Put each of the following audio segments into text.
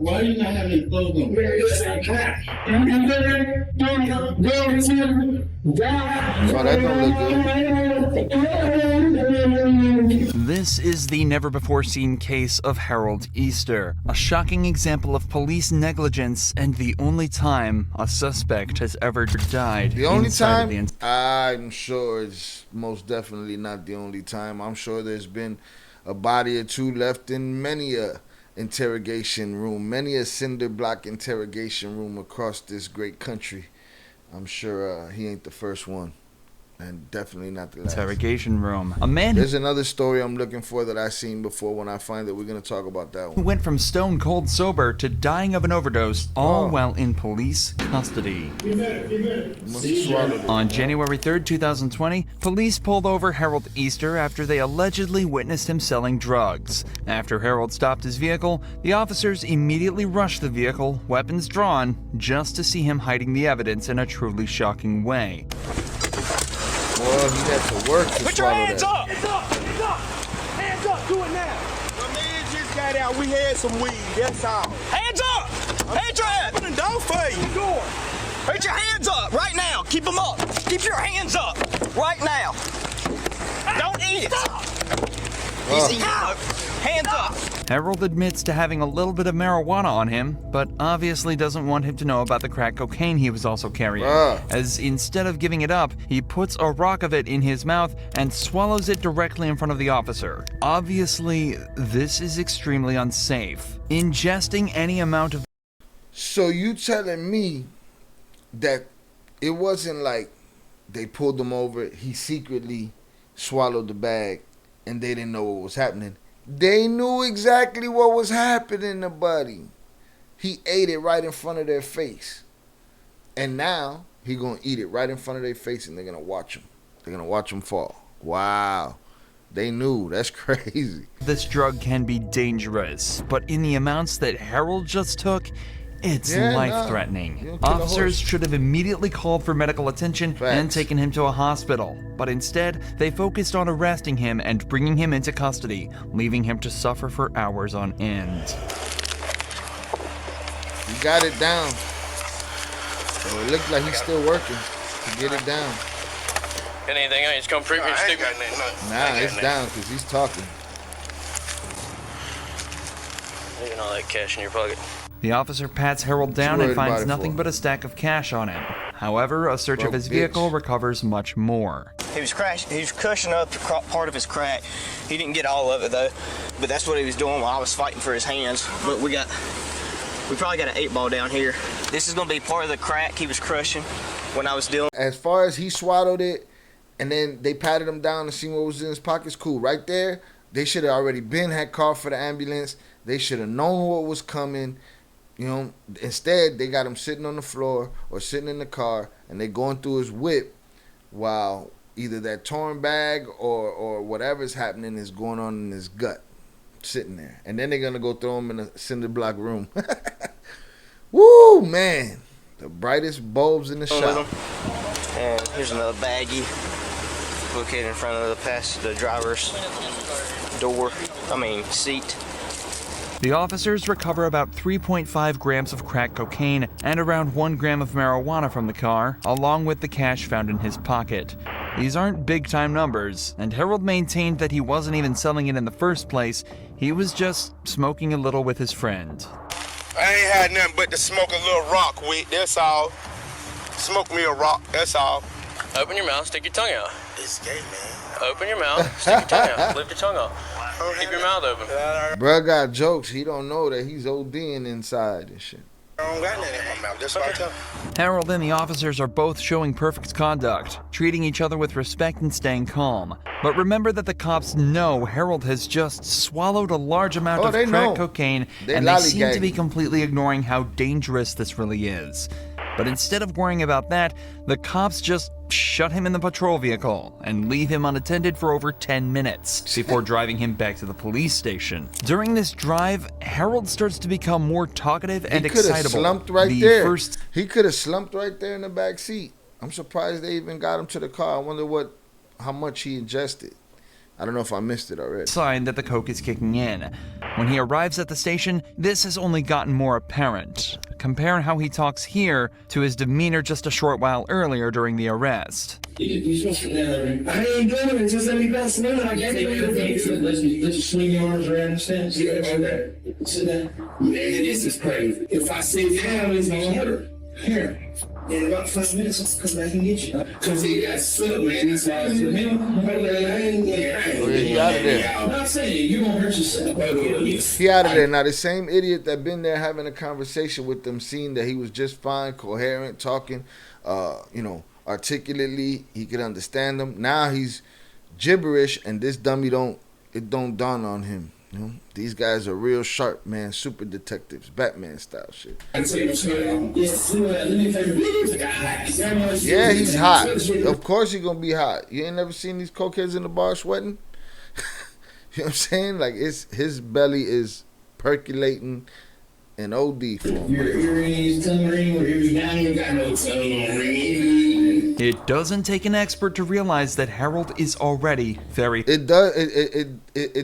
Why do you not have any clothes on? Oh, that don't look good. This is the never-before-seen case of Harold Easter, a shocking example of police negligence and the only time a suspect has ever died. The only inside time? of the I'm sure it's most definitely not the only time. I'm sure there's been a body or two left in many a interrogation room, many a cinder block interrogation room across this great country. I'm sure he ain't the first one, and definitely not the last. interrogation room. A man There's another story I'm looking for that I've seen before. When I find it, we're going to talk about that who one. went from stone cold sober to dying of an overdose, all while in police custody. Must have swallowed it. On January 3rd, 2020, police pulled over Harold Easter after they allegedly witnessed him selling drugs. After Harold stopped his vehicle, the officers immediately rushed the vehicle, weapons drawn, just to see him hiding the evidence in a truly shocking way. Boy, he had to work to Put your swallow hands that. up! Hands up! Hands up! Hands up! Do it now! My man just got out. We had some weed. That's all. Hands up! Hands up! Put it down for you. Door! Put your hands up right now! Keep them up! Keep your hands up right now! Don't eat it! He's eating it. Hands up! Harold admits to having a little bit of marijuana on him, but obviously doesn't want him to know about the crack cocaine he was also carrying, as instead of giving it up, he puts a rock of it in his mouth and swallows it directly in front of the officer. Obviously, this is extremely unsafe. Ingesting any amount of So you telling me that it wasn't like they pulled him over, he secretly swallowed the bag, and they didn't know what was happening? They knew exactly what was happening to Buddy. He ate it right in front of their face. And now he gonna eat it right in front of their face, and they're gonna watch him. They're gonna watch him fall. Wow. They knew. That's crazy. this drug can be dangerous, but in the amounts that Harold just took, it's life-threatening. You'll kill a Officers horse. should have immediately called for medical attention and Facts. taken him to a hospital, but instead, they focused on arresting him and bringing him into custody, leaving him to suffer for hours on end. He got it down. So it looked like he's still working to get it down. Anything else? Come pretty stupid. Nah, it's down because he's talking. Leaving all that cash in your pocket. The officer pats Harold down worried and finds about it nothing for? but a stack of cash on him. However, a search of Broke his bitch. vehicle recovers much more. He was cushioning up part of his crack. He didn't get all of it though, but that's what he was doing while I was fighting for his hands. But we probably got an 8-ball down here. This is gonna be part of the crack he was crushing when I was dealing. As far as he swallowed it, and then they patted him down to see what was in his pockets, cool. Right there, they should have already had called for the ambulance. They should have known what was coming. You know, instead they got him sitting on the floor or sitting in the car, and they going through his whip while either that torn bag or whatever's happening is going on in his gut, sitting there. And then they're gonna go throw him in a cinder block room. Woo, man! The brightest bulbs in the shop. And here's another baggie located in front of the driver's seat. The officers recover about 3.5 grams of crack cocaine and around 1 gram of marijuana from the car, along with the cash found in his pocket. These aren't big-time numbers, and Harold maintained that he wasn't even selling it in the first place. He was just smoking a little with his friend. I ain't had nothing but to smoke a little rock with. That's all. Smoke me a rock. That's all. Open your mouth, stick your tongue out. It's gay, man. Open your mouth, stick your tongue out. Lift your tongue out. Keep your mouth open. Bruh got jokes. He don't know that he's ODing inside and shit. I don't got nothing in my mouth. That's what I tell him. Harold and the officers are both showing perfect conduct, treating each other with respect and staying calm. But remember that the cops know Harold has just swallowed a large amount of they crack know. cocaine, They and they seem to be lollygagging. completely ignoring how dangerous this really is. But instead of worrying about that, the cops just shut him in the patrol vehicle and leave him unattended for over 10 minutes before driving him back to the police station. During this drive, Harold starts to become more talkative and He could have excitable. slumped right The there. first He could have slumped right there in the back seat. I'm surprised they even got him to the car. I wonder how much he ingested. I don't know if I missed it already. Sign that the coke is kicking in. When he arrives at the station, this has only gotten more apparent. Compare how he talks here to his demeanor just a short while earlier during the arrest. I ain't doing it. Just let me pass it on. I can't let's just swing your arms around the steps. Yeah, okay. Sit down. Man, this is crazy. If I sit down, it's gonna hurt. Here. In about 5 minutes, I'll come back and get you. Because he got stuck, man. He's like, he out of there. I'm not saying you gonna hurt yourself. He out of there. Now, the same idiot that been there having a conversation with them, seeing that he was just fine, coherent, talking, articulately, he could understand them. Now he's gibberish, and this dummy don't dawn on him. You know, these guys are real sharp, man. Super detectives, Batman style shit. Yeah, he's hot. Of course he's gonna be hot. You ain't never seen these cokeheads in the bar sweating? You know what I'm saying? Like, his belly is percolating an OD for him. It doesn't take an expert to realize that Harold is already very... It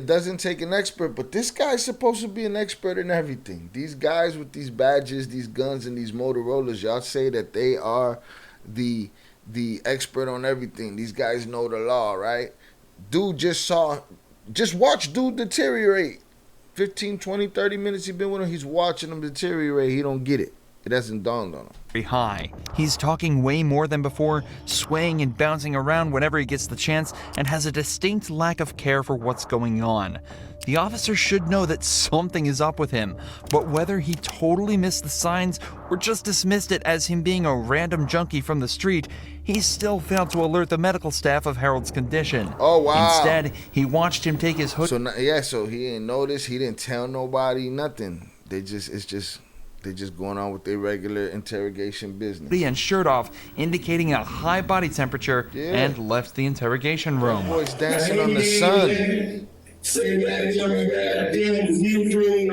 doesn't take an expert, but this guy's supposed to be an expert in everything. These guys with these badges, these guns, and these Motorola's, y'all say that they are the expert on everything. These guys know the law, right? Dude just watch dude deteriorate. 15, 20, 30 minutes he been with him, he's watching him deteriorate. He don't get it. It hasn't dawned on him. Very high. He's talking way more than before, swaying and bouncing around whenever he gets the chance, and has a distinct lack of care for what's going on. The officer should know that something is up with him, but whether he totally missed the signs or just dismissed it as him being a random junkie from the street, he still failed to alert the medical staff of Harold's condition. Oh, wow. Instead, he watched him take his hood. So he didn't notice, he didn't tell nobody, nothing. They just going on with their regular interrogation business. And shirt off, indicating a high body temperature, and left the interrogation room. That boy's dancing on the sun. Say that young guy, damn, you doing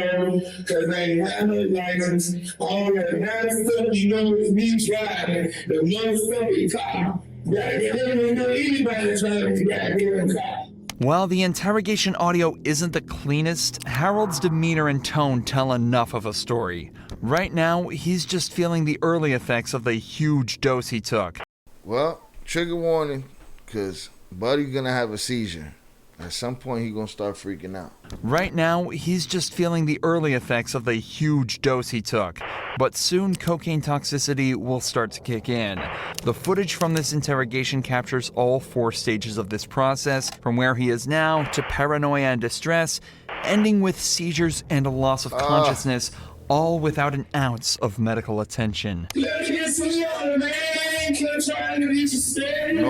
because I ain't had no license. All that bad stuff, you know, is me driving the motherfucking car. Goddamn, know anybody driving the goddamn car. While the interrogation audio isn't the cleanest, Harold's demeanor and tone tell enough of a story. Right now, he's just feeling the early effects of the huge dose he took. Well, trigger warning, because Buddy's gonna have a seizure. At some point, he's gonna start freaking out. Right now, he's just feeling the early effects of the huge dose he took. But soon, cocaine toxicity will start to kick in. The footage from this interrogation captures all 4 stages of this process, from where he is now to paranoia and distress, ending with seizures and a loss of consciousness, all without an ounce of medical attention. No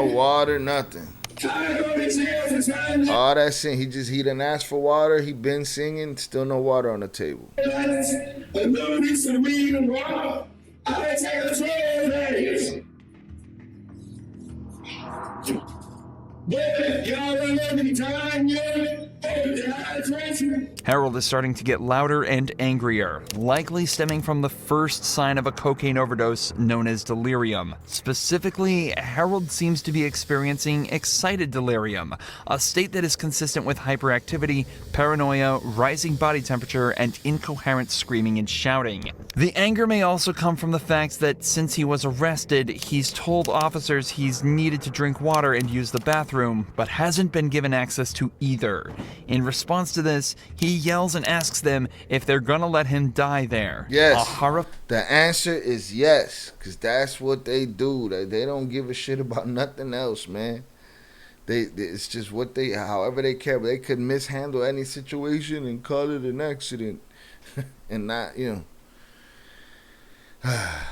water, nothing. All that shit, he done asked for water, he been singing, still no water on the table. Harold is starting to get louder and angrier, likely stemming from the first sign of a cocaine overdose known as delirium. Specifically, Harold seems to be experiencing excited delirium, a state that is consistent with hyperactivity, paranoia, rising body temperature, and incoherent screaming and shouting. The anger may also come from the fact that since he was arrested, he's told officers he's needed to drink water and use the bathroom, but hasn't been given access to either. In response to this, he yells and asks them if they're gonna let him die there. Yes. The answer is yes, because that's what they do. They don't give a shit about nothing else, man. It's just however they care, but they could mishandle any situation and call it an accident and not, you know.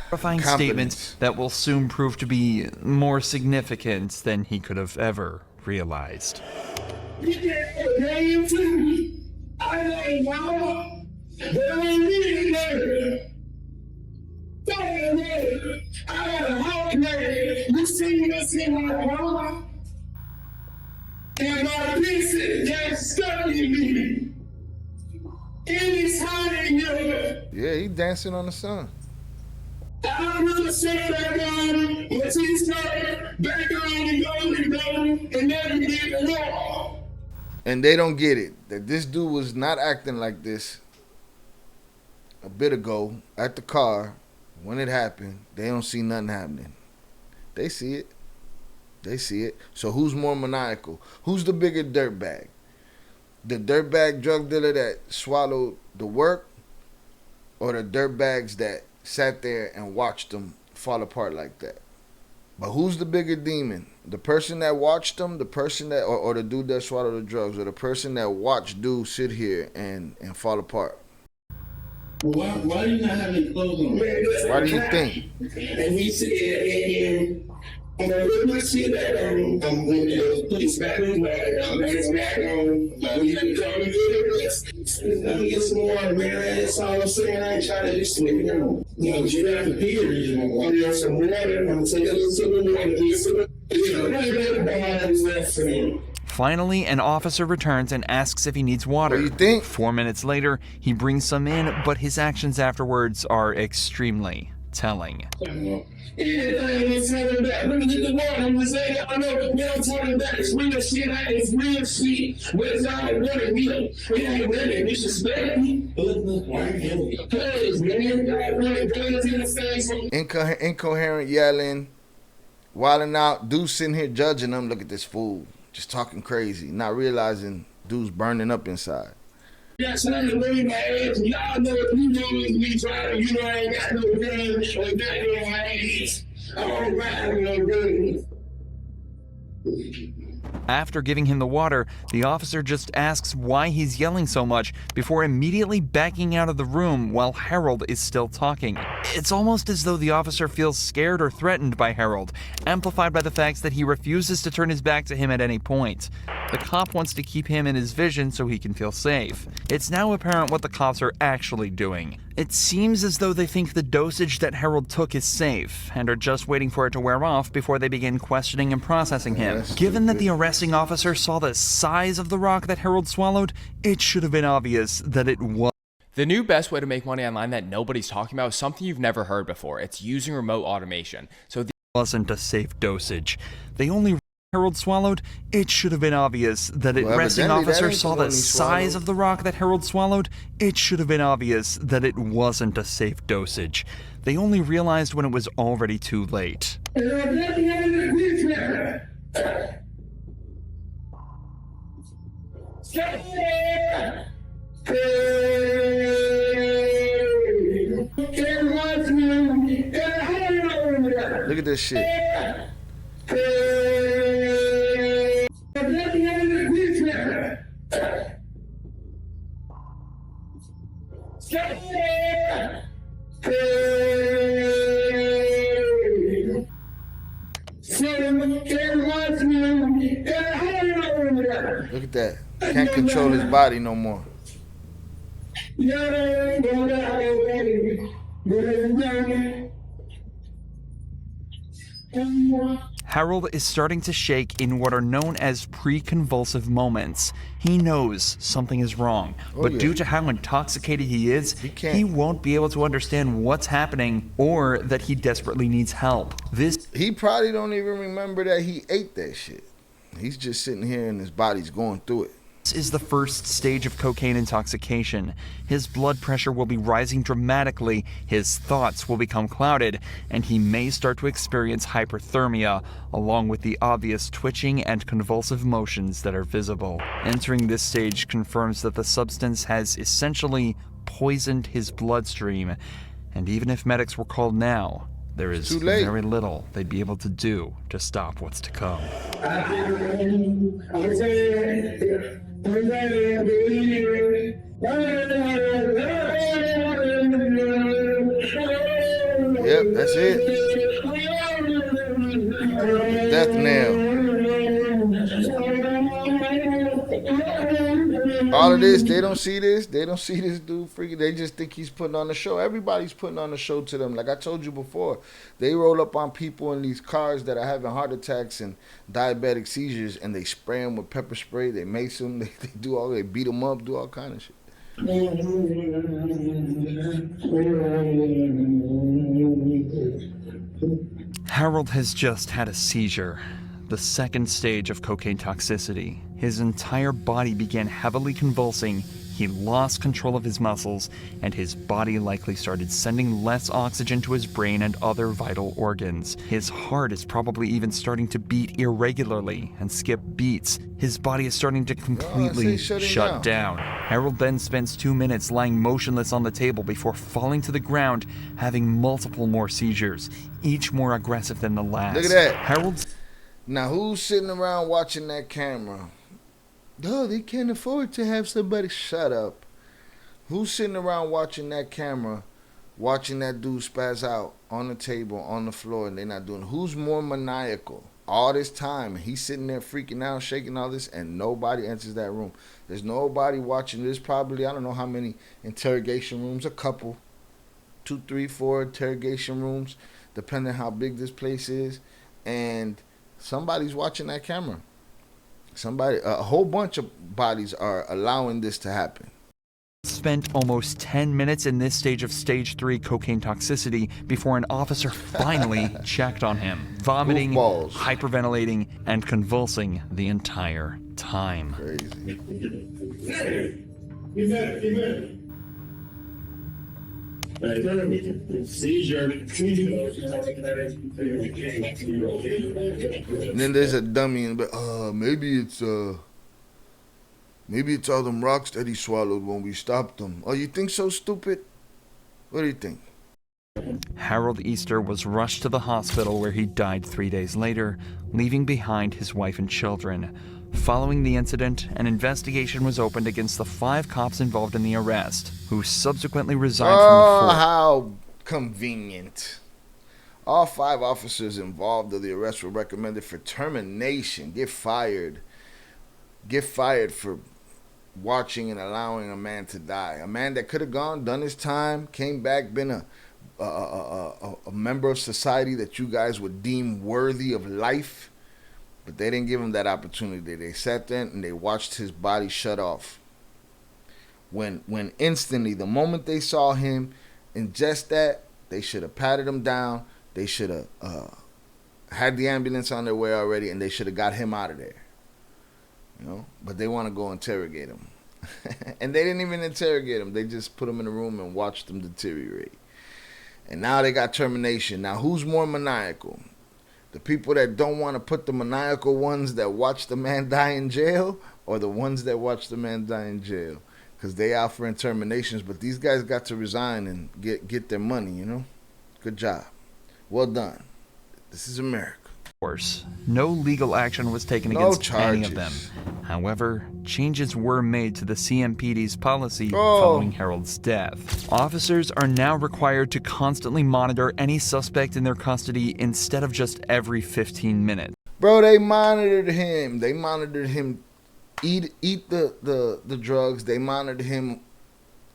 Horrifying statements that will soon prove to be more significant than he could have ever realized. You can't name to me. I know mama, but I ain't really there. I got a hot man. You see this in my mama? And my pieces got stuck in me. Anytime you. Yeah, he dancing on the sun. I remember saying that God, but he started back on and go, and never did it all. And they don't get it. That this dude was not acting like this a bit ago at the car when it happened. They don't see nothing happening. They see it. They see it. So who's more maniacal? Who's the bigger dirtbag? The dirtbag drug dealer that swallowed the work, or the dirtbags that sat there and watched them fall apart like that? But who's the bigger demon? The person that watched them, the person that, or the dude that swallowed the drugs, or the person that watched dude sit here and fall apart? Why do you not have any clothes on? Why do you think? And he said, I'm gonna really see that when the police back on, man's back on, we didn't come and let me get some more, man. That's all I'm saying. I ain't trying to just swing it on. You know, you have to be here. You know, I'm gonna some water. I'm gonna take a little sip of water. Finally, an officer returns and asks if he needs water. What do you think? 4 minutes later, he brings some in, but his actions afterwards are extremely telling. It's real shit. It's real shit. But it's all really real. It ain't really disrespect me. Incoherent yelling, wilding out. Dude sitting here judging them. Look at this fool, just talking crazy, not realizing dude's burning up inside. That's not the way my ass. Y'all know if you do is me trying, you know I ain't got no gun or goddamn hands. I don't ride with no guns. After giving him the water, the officer just asks why he's yelling so much before immediately backing out of the room while Harold is still talking. It's almost as though the officer feels scared or threatened by Harold, amplified by the fact that he refuses to turn his back to him at any point. The cop wants to keep him in his vision so he can feel safe. It's now apparent what the cops are actually doing. It seems as though they think the dosage that Harold took is safe and are just waiting for it to wear off before they begin questioning and processing him. Given that the arresting officer saw the size of the rock that Harold swallowed, it should have been obvious that it was. The new best way to make money online that nobody's talking about is something you've never heard before. It's using remote automation. So wasn't a safe dosage. They only Harold swallowed, it should have been obvious that it arresting officer saw the size of the rock that Harold swallowed. It should have been obvious that it wasn't a safe dosage. They only realized when it was already too late. Look at this shit. Look at that. Can't control his body no more. Harold is starting to shake in what are known as pre-convulsive moments. He knows something is wrong, but due to how intoxicated he is, he won't be able to understand what's happening or that he desperately needs help. He probably don't even remember that he ate that shit. He's just sitting here and his body's going through it. This is the first stage of cocaine intoxication. His blood pressure will be rising dramatically, his thoughts will become clouded, and he may start to experience hyperthermia, along with the obvious twitching and convulsive motions that are visible. Entering this stage confirms that the substance has essentially poisoned his bloodstream, and even if medics were called now, there is very little they'd be able to do to stop what's to come. Yep, that's it. Death knell. All of this, they don't see this. They don't see this dude freaking. They just think he's putting on a show. Everybody's putting on a show to them. Like I told you before, they roll up on people in these cars that are having heart attacks and diabetic seizures, and they spray them with pepper spray. They mace them. They do all. They beat them up. Do all kind of shit. Harold has just had a seizure, the second stage of cocaine toxicity. his entire body began heavily convulsing, he lost control of his muscles, and his body likely started sending less oxygen to his brain and other vital organs. His heart is probably even starting to beat irregularly and skip beats. His body is starting to completely shut down. Harold then spends 2 minutes lying motionless on the table before falling to the ground, having multiple more seizures, each more aggressive than the last. Look at that. Harold's Now, who's sitting around watching that camera? Oh, they can't afford to have somebody. Shut up. Who's sitting around watching that camera, watching that dude spaz out on the table, on the floor, and they're not doing it? Who's more maniacal? All this time, he's sitting there freaking out, shaking all this, and nobody enters that room. There's nobody watching. There's probably, I don't know how many interrogation rooms, a couple, 2, 3, 4 interrogation rooms, depending how big this place is, and somebody's watching that camera. Somebody, a whole bunch of bodies are allowing this to happen. spent almost 10 minutes in this stage of stage 3 cocaine toxicity before an officer finally checked on him, vomiting, Goofballs. hyperventilating, and convulsing the entire time. Crazy. Seizure. And then there's a dummy in the back. Maybe it's all them rocks that he swallowed when we stopped him. Oh, you think so, stupid? What do you think? Harold Easter was rushed to the hospital where he died 3 days later, leaving behind his wife and children. Following the incident, an investigation was opened against the 5 cops involved in the arrest, who subsequently resigned from the force. How convenient. All 5 officers involved in the arrest were recommended for termination. Get fired. Get fired for watching and allowing a man to die. A man that could have gone, done his time, came back, been a member of society that you guys would deem worthy of life. But they didn't give him that opportunity. They sat there and they watched his body shut off. When instantly, the moment they saw him ingest that, they should have patted him down. They should have had the ambulance on their way already, and they should have got him out of there. You know, but they want to go interrogate him. And they didn't even interrogate him. They just put him in a room and watched him deteriorate. And now they got termination. Now, who's more maniacal? The people that don't want to put the maniacal ones that watch the man die in jail, or the ones that watch the man die in jail? Because they out for terminations, but these guys got to resign and get their money, you know? Good job. Well done. This is America. No legal action was taken against any of them. However, changes were made to the CMPD's policy following Harold's death. Officers are now required to constantly monitor any suspect in their custody instead of just every 15 minutes. Bro, they monitored him. They monitored him eat the drugs. They monitored him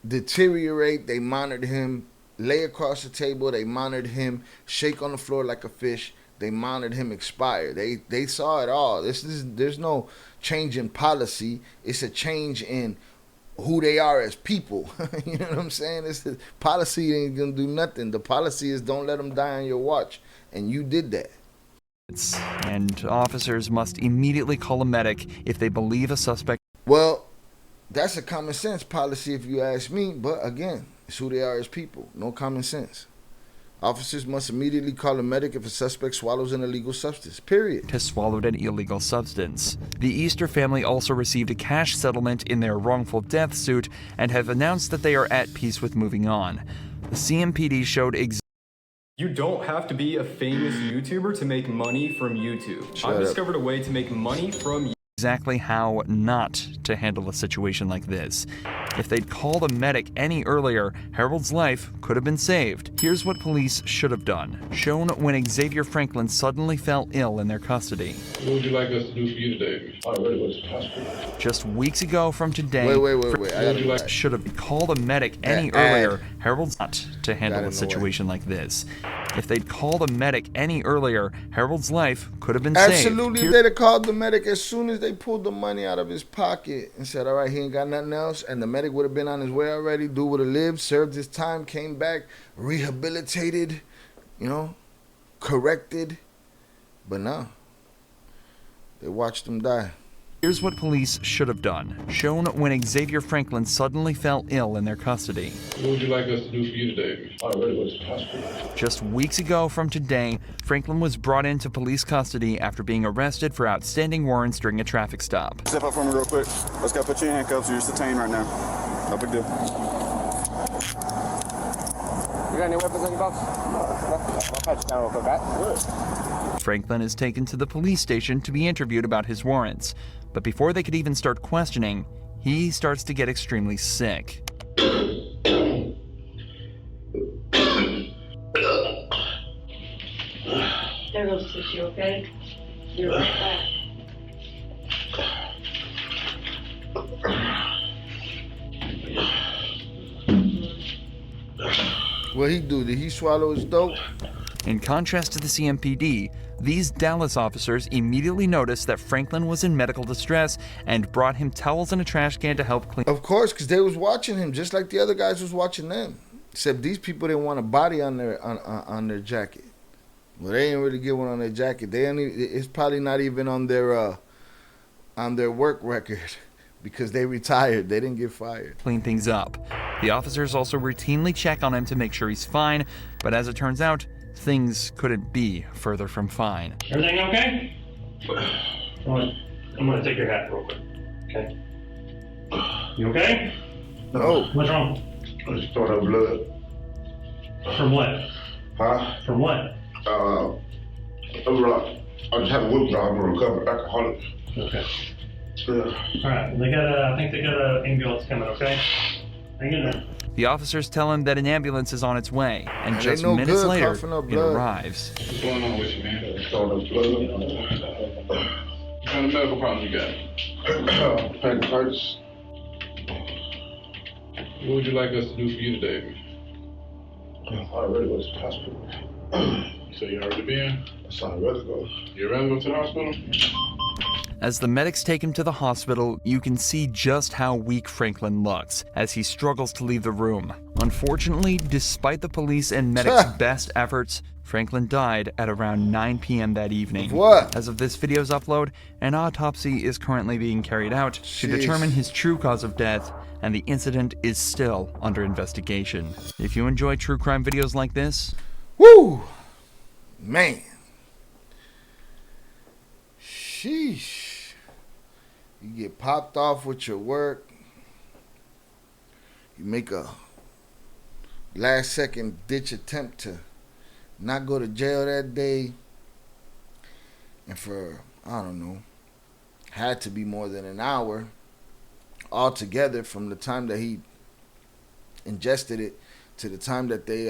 deteriorate. They monitored him lay across the table. They monitored him shake on the floor like a fish. They monitored him expire. They saw it all. There's no change in policy. It's a change in who they are as people. You know what I'm saying? Policy ain't gonna do nothing. The policy is don't let them die on your watch, and you did that. And officers must immediately call a medic if they believe a suspect. Well, that's a common sense policy if you ask me. But again, it's who they are as people. No common sense. Officers must immediately call a medic if a suspect swallows an illegal substance, period. Has swallowed an illegal substance. The Easter family also received a cash settlement in their wrongful death suit and have announced that they are at peace with moving on. The CMPD showed You don't have to be a famous YouTuber to make money from YouTube. I've discovered a way to make money from exactly how not to handle a situation like this. If they'd called a medic any earlier, Harold's life could have been saved. Here's what police should have done, shown when Xavier Franklin suddenly fell ill in their custody. What would you like us to do for you today? I really went to the hospital. Just weeks ago from today, Wait. Should have called a medic any earlier. Harold's not to handle a situation like this. If they'd called a medic any earlier, Harold's life could have been saved. Absolutely, they'd have called the medic as soon as they pulled the money out of his pocket and said, all right, he ain't got nothing else. And the medic would have been on his way already. Dude would have lived, served his time, came back, rehabilitated, corrected. But no, they watched him die. Here's what police should have done, shown when Xavier Franklin suddenly fell ill in their custody. What would you like us to do for you today? I really went to the hospital. Just weeks ago from today, Franklin was brought into police custody after being arrested for outstanding warrants during a traffic stop. Step up for me real quick. Let's go put you in handcuffs. You're detained right now. No big deal. You got any weapons on your box? I'll pat you down real quick, right? Franklin is taken to the police station to be interviewed about his warrants. But before they could even start questioning, he starts to get extremely sick. There goes tissue, okay? You're right back. What he do? Did he swallow his dope? In contrast to the CMPD, these Dallas officers immediately noticed that Franklin was in medical distress and brought him towels and a trash can to help clean. Of course, because they was watching him just like the other guys was watching them. Except these people didn't want a body on their jacket. Well, they didn't really get one on their jacket. It's probably not even on their work record because they retired. They didn't get fired. Clean things up. The officers also routinely check on him to make sure he's fine, but as it turns out, things couldn't be further from fine. Everything okay? I'm gonna take your hat real quick. Okay. You okay? No. What's wrong? I just thought of blood. From what? Huh? From what? I just had a whip job. I'm a recovered alcoholic. Okay. Yeah. All right. I think they got an ambulance coming. Okay. Hang in there. The officers tell him that an ambulance is on its way, and Man, just they no minutes good later, coughing up it blood. arrives. What's going on with you, man? I just thought of blood. What kind of medical problems you got? Pancreatitis. What would you like us to do for you today? I already went to the hospital. So you already been? That's how I'd rather go. You'd rather go to the hospital? As the medics take him to the hospital, you can see just how weak Franklin looks as he struggles to leave the room. Unfortunately, despite the police and medics' best efforts, Franklin died at around 9 p.m. that evening. What? As of this video's upload, an autopsy is currently being carried out to determine his true cause of death, and the incident is still under investigation. If you enjoy true crime videos like this, woo, man, sheesh. You get popped off with your work. You make a last second ditch attempt to not go to jail that day. And for, I don't know, had to be more than an hour altogether from the time that he ingested it to the time that they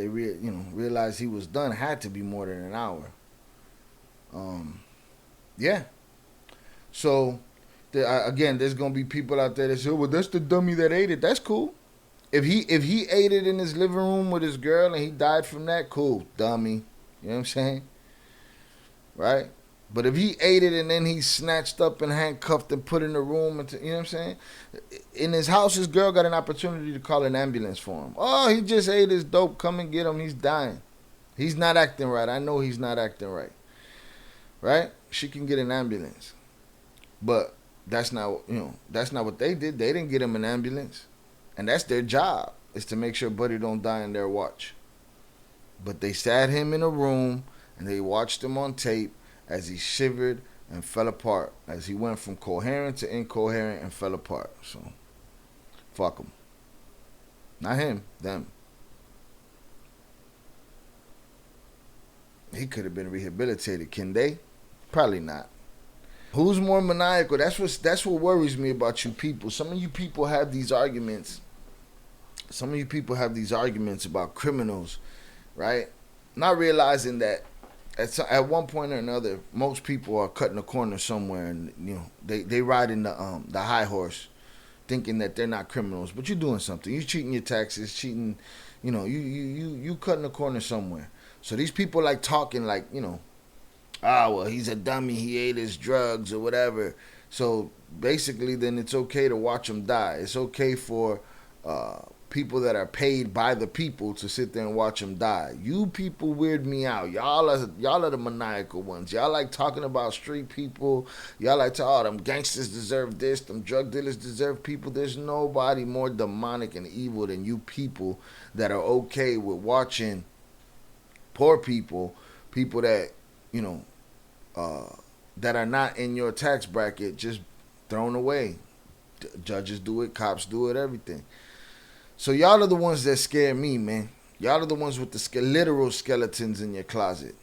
realized he was done. Had to be more than an hour. Yeah. So, again, there's gonna be people out there that say, "Well, that's the dummy that ate it." That's cool. If he ate it in his living room with his girl and he died from that, cool, dummy. You know what I'm saying? Right? But if he ate it and then he snatched up and handcuffed and put in the room, you know what I'm saying? In his house, his girl got an opportunity to call an ambulance for him. Oh, he just ate his dope. Come and get him. He's dying. He's not acting right. I know he's not acting right. Right? She can get an ambulance. But that's not what they did. They didn't get him an ambulance. And that's their job, is to make sure Buddy don't die in their watch. But they sat him in a room and they watched him on tape as he shivered and fell apart, as he went from coherent to incoherent and fell apart. So, fuck him. Not him, them. He could have been rehabilitated. Can they? Probably not. Who's more maniacal? That's what worries me about you people. Some of you people have these arguments. Some of you people have these arguments about criminals, right? Not realizing that at one point or another, most people are cutting a corner somewhere, and they riding the high horse, thinking that they're not criminals, but you're doing something. You're cheating your taxes, cheating. You cutting a corner somewhere. So these people like talking like well, he's a dummy, he ate his drugs or whatever. So basically then it's okay to watch him die. It's okay for people that are paid by the people to sit there and watch them die. You people weird me out. Y'all are the maniacal ones. Y'all like talking about street people. Y'all like to, oh, them gangsters deserve this. Them drug dealers deserve people. There's nobody more demonic and evil than you people that are okay with watching poor people, people that, you know, that are not in your tax bracket, just thrown away. Judges do it, cops do it, everything. So y'all are the ones that scare me, man. Y'all are the ones with the literal skeletons in your closet.